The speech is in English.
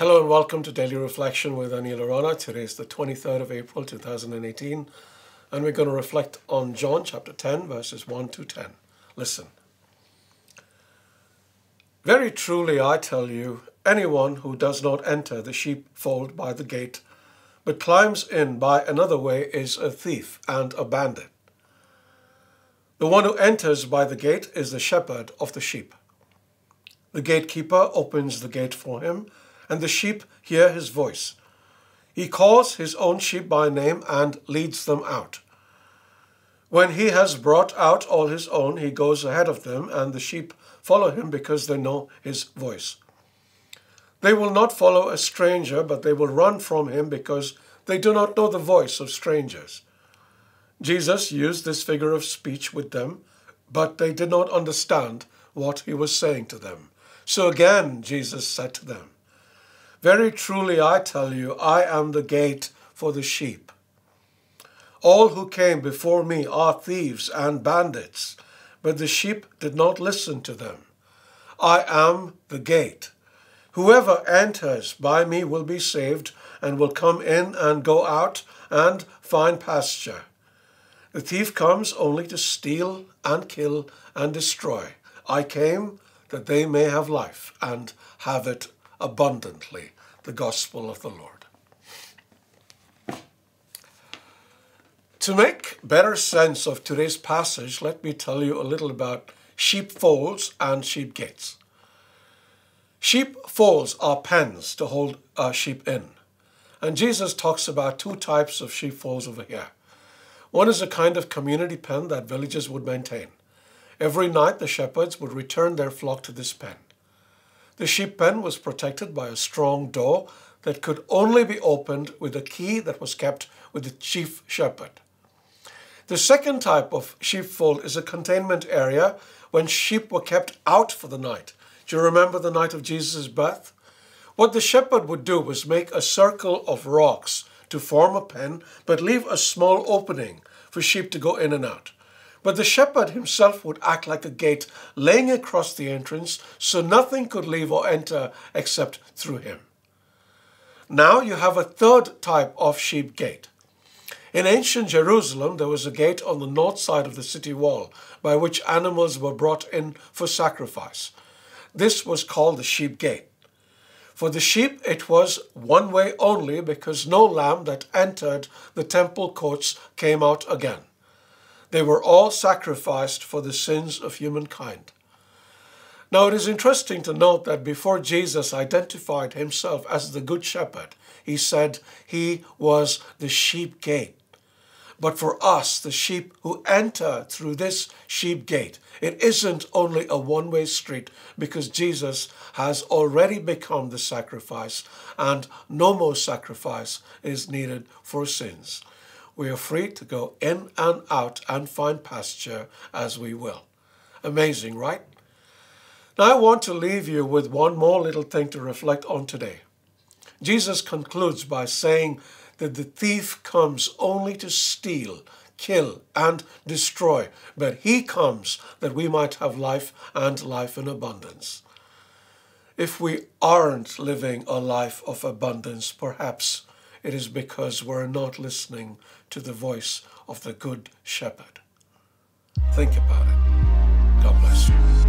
Hello and welcome to Daily Reflection with Aneel Aranha. Today is the 23rd of April 2018 and we're going to reflect on John chapter 10 verses 1 to 10. Listen. Very truly I tell you, anyone who does not enter the sheepfold by the gate, but climbs in by another way is a thief and a bandit. The one who enters by the gate is the shepherd of the sheep. The gatekeeper opens the gate for him, and the sheep hear his voice. He calls his own sheep by name and leads them out. When he has brought out all his own, he goes ahead of them, and the sheep follow him because they know his voice. They will not follow a stranger, but they will run from him because they do not know the voice of strangers. Jesus used this figure of speech with them, but they did not understand what he was saying to them. So again, Jesus said to them, "Very truly I tell you, I am the gate for the sheep. All who came before me are thieves and bandits, but the sheep did not listen to them. I am the gate. Whoever enters by me will be saved and will come in and go out and find pasture. The thief comes only to steal and kill and destroy. I came that they may have life and have it abundantly." The gospel of the Lord. To make better sense of today's passage, let me tell you a little about sheepfolds and sheep gates. Sheepfolds are pens to hold sheep in. And Jesus talks about two types of sheepfolds over here. One is a kind of community pen that villages would maintain. Every night the shepherds would return their flock to this pen. The sheep pen was protected by a strong door that could only be opened with a key that was kept with the chief shepherd. The second type of sheepfold is a containment area when sheep were kept out for the night. Do you remember the night of Jesus' birth? What the shepherd would do was make a circle of rocks to form a pen, but leave a small opening for sheep to go in and out. But the shepherd himself would act like a gate, laying across the entrance so nothing could leave or enter except through him. Now you have a third type of sheep gate. In ancient Jerusalem, there was a gate on the north side of the city wall by which animals were brought in for sacrifice. This was called the sheep gate. For the sheep, it was one way only because no lamb that entered the temple courts came out again. They were all sacrificed for the sins of humankind. Now it is interesting to note that before Jesus identified himself as the Good Shepherd, he said he was the sheep gate. But for us, the sheep who enter through this sheep gate, it isn't only a one-way street because Jesus has already become the sacrifice and no more sacrifice is needed for sins. We are free to go in and out and find pasture as we will. Amazing, right? Now I want to leave you with one more little thing to reflect on today. Jesus concludes by saying that the thief comes only to steal, kill, and destroy, but he comes that we might have life and life in abundance. If we aren't living a life of abundance, perhaps it is because we're not listening to the voice of the Good Shepherd. Think about it. God bless you.